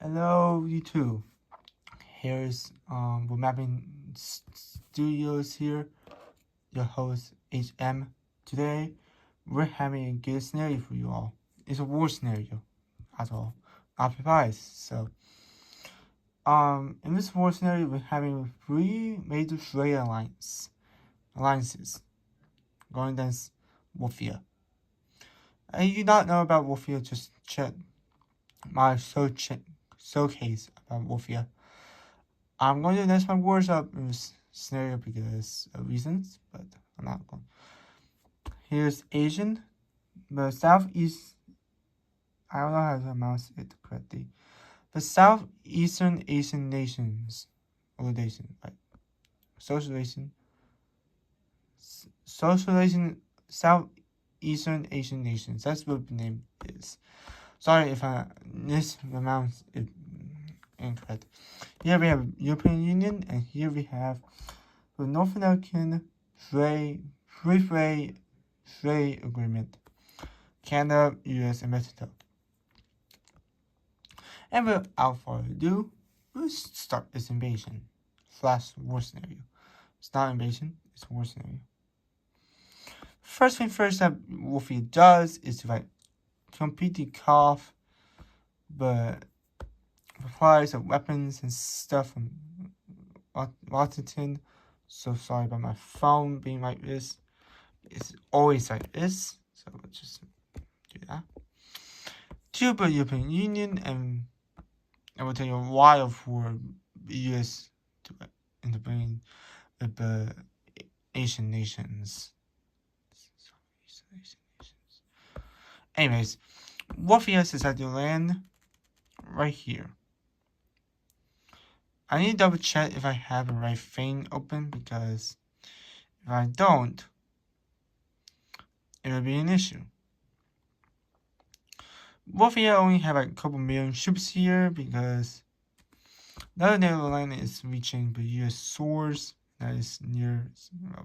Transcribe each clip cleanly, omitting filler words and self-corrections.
Hello, you two. Here's we're mapping studios here. Your host HM. Today we're having a good scenario for you all. It's a war scenario, at all, not surprise. So in this war scenario we're having three major trade alliances going against Woofia. And you not know about Woofia, just check my showcase about Woofia. I'm going to mess my words up in this scenario because of reasons, but I'm not going. Here's Asian, the Southeast. I don't know how to pronounce it correctly. The Southeastern Asian nations, organization, right? Socialization, Southeastern Asian nations. That's what the name is. Sorry if I mispronounce it incorrect. Here we have European Union, and here we have the North American Free Trade Agreement, Canada, US, and Mexico. And without further ado, let's start this invasion / war scenario. It's not invasion, it's a war scenario. First thing first that Woofia does is to completely cut off the supplies of weapons and stuff from Washington. So sorry about my phone being like this. It's always like this. So let's just do that. To the European Union, and I will tell you why for the US to intervene with the Asian nations. Anyways, Woofia decided to land right here. I need to double check if I have the right thing open, because if I don't, it will be an issue. Woofia only have a couple million ships here because the other Netherlands is reaching the US source that is near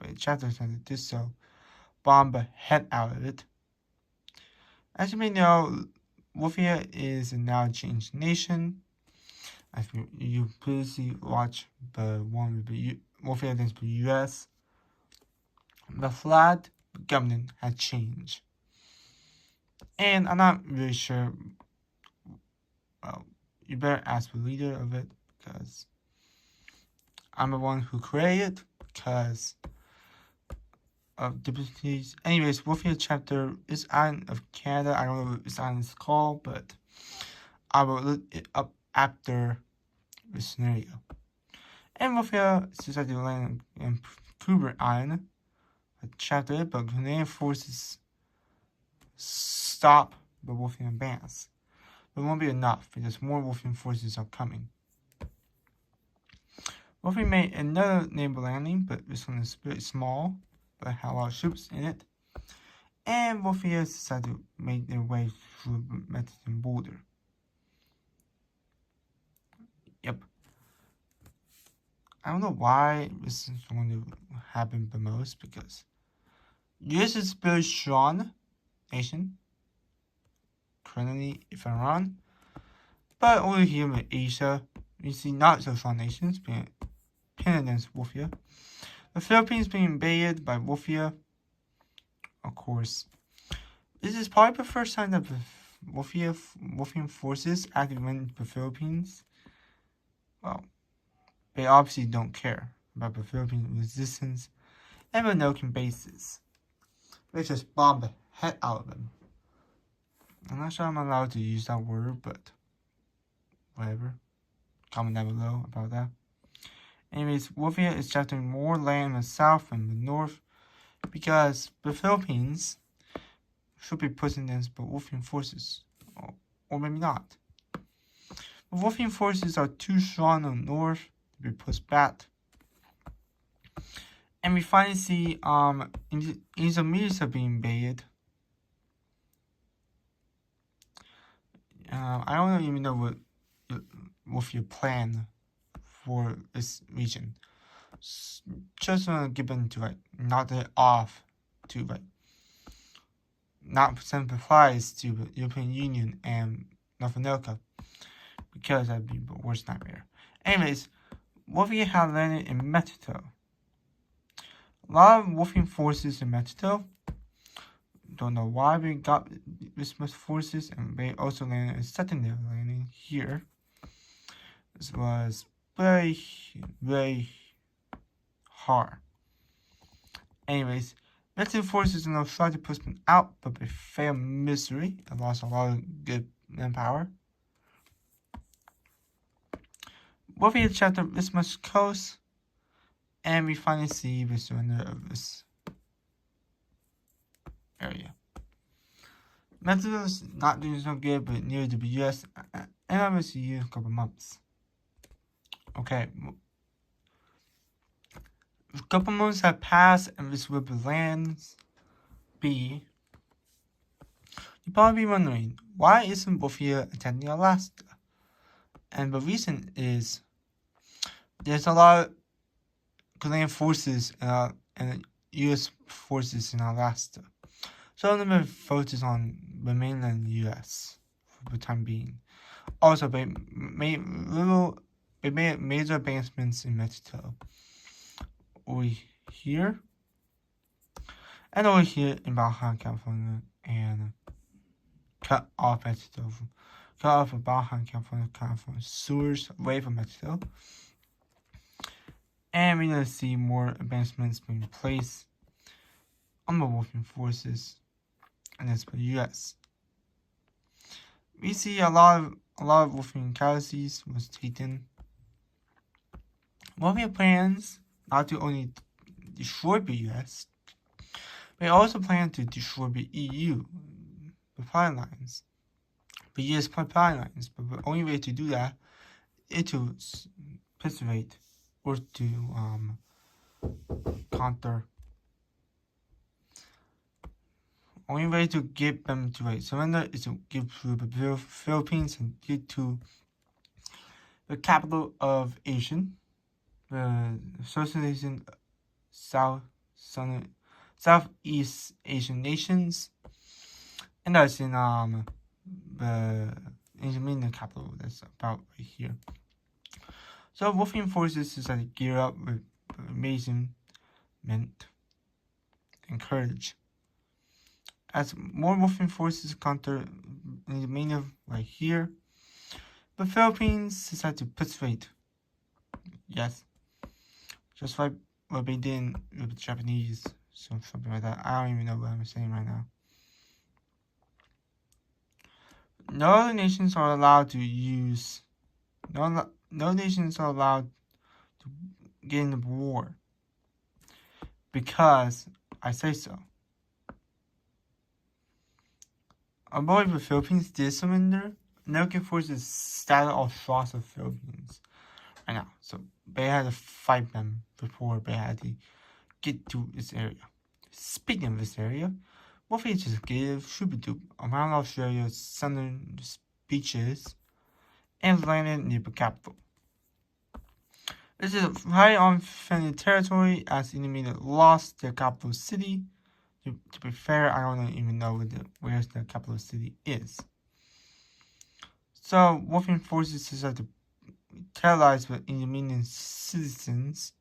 the chapter center. This so bomb the head out of it. As you may know, Woofia is a now changed nation. As you previously watched the one with the Woofia against the US, the flag government had changed. And I'm not really sure. Well, you better ask the leader of it, because I'm the one who created it because of difficulties. Anyways, Woofia chapter is island of Canada. I don't know what this island is called, but I will look it up after the scenario. And Woofia decided to land in Vancouver Island, a chapter, but Canadian forces stop the Woofia advance. But it won't be enough because more Woofia forces are coming. Woofia made another naval landing, but this one is very small, but had a lot of ships in it. And Woofia decided to make their way through the Mexican border. Yep. I don't know why this is going to happen the most, because US is a very strong nation currently, if I'm wrong. But over here in Asia, we see not so strong nations being pinned against Woofia. The Philippines being invaded by Woofia, of course. This is probably the first time that the Woofian forces actually went to the Philippines. Well, they obviously don't care about the Philippine resistance and the American bases. They just bomb the head out of them. I'm not sure I'm allowed to use that word, but whatever. Comment down below about that. Anyways, Woofia is capturing more land in the south and the north because the Philippines should be pushing against the Woofian forces, or maybe not. The Woofian forces are too strong on the north to be pushed back. And we finally see Indonesia being invaded. I don't even know what Woofia plan for this region. Just want to give them to knock it off, to not send supplies to the European Union and North America, because that'd be the worst nightmare. Anyways, Woofia had landed in Mexico. A lot of Woofing forces in Mexico. Don't know why we got this much forces, and they also landed a secondary landing here. This was very, very hard. Anyways, Mexican forces now tried to push them out, but they failed miserably and lost a lot of good manpower. Woofia chapter this much coast, and we finally see the surrender of this area. Mexico is not doing so good, but near the US, and I will see you in a couple months. Okay. A couple months have passed, and this will be lands B. You're probably wondering, why isn't Woofia attacking Alaska? And the reason is there's a lot of Canadian forces and US forces in Alaska. So I'm going to focus on the mainland US for the time being. Also, they made major advancements in Mexico. Over here, and over here in Baja California, and cut off Mexico, cut off the Baja California sewers away from Mexico. And we're gonna see more advancements being placed on the Woofing forces, and that's for the U.S. We see a lot of Woofing galaxies was taken. Woofing plans not to only destroy the U.S., they also plan to destroy the EU, the pipeline lines, the U.S. pipeline lines. But the only way to do that is to participate or to counter. Only way to get them to surrender is to give to the Philippines and get to the capital of ASEAN, the Association Southeast Asian Nations, and that's in the Indian capital. That's about right here. So Woofing forces decided to gear up with amazement and courage. As more Woofing forces counter in the main of right here, the Philippines decided to participate. Yes, just like what they did with the Japanese, so something like that. I don't even know what I'm saying right now. No other nations are allowed to use. No nations are allowed to get in the war because I say so. Although the Philippines did surrender, American forces started off across the Philippines right now, so they had to fight them before they had to get to this area. Speaking of this area, Woofia just gave Shubidoop around Australia's southern beaches and landed near the capital. This is highly unfriendly territory as the enemy lost their capital city. To be fair, I don't even know where the capital city is. So, Woofing forces decided to terrorize the Indonesian citizens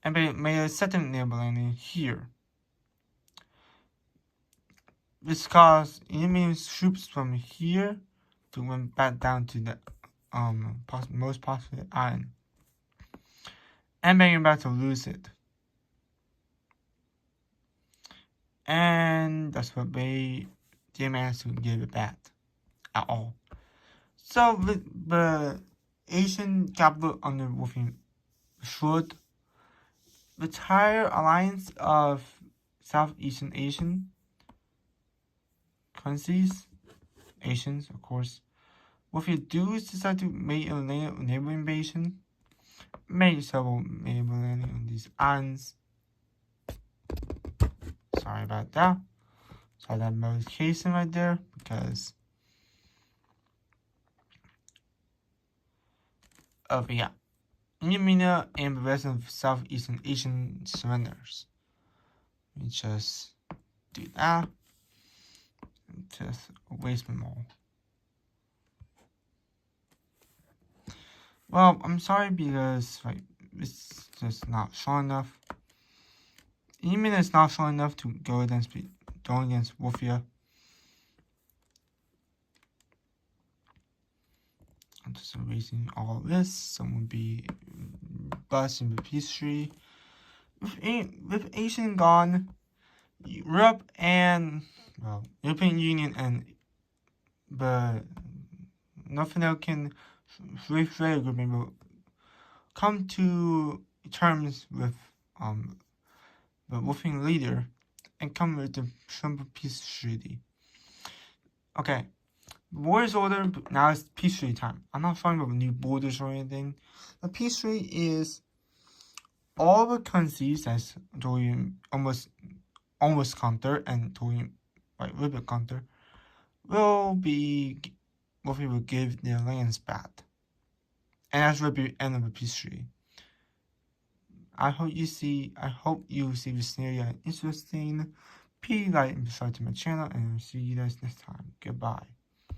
and they made a second naval landing here. This caused Indonesian troops from here to went back down to the most popular island, and they're about to lose it. And that's what they didn't manage to give it back at all. So the Asian capital under Woofing should the entire alliance of Southeastern Asian countries, Asians of course, Woofia dudes decide to make a naval invasion, made several naval landing on these islands. Sorry about that. Saw that notification right there because of Indonesia and the rest of Southeastern Asian surrenders. We just do that. Just waste them all. Well, I'm sorry because like it's just not strong enough. Even it's not strong enough to go against Woofia. I'm just erasing all this. Someone be busting the peace tree. With ASEAN gone, Europe and European Union and the North American Free Trade Agreement will come to terms with the Woofing leader and come with the Trump peace treaty. Okay, war is order, but now it's peace treaty time. I'm not talking about new borders or anything. The peace treaty is all the countries that's doing almost counter and doing like a little bit counter will give their lands back. And that's will be the end of the peace treaty. I hope you see this scenario interesting. Please like and subscribe to my channel and I'll see you guys next time. Goodbye.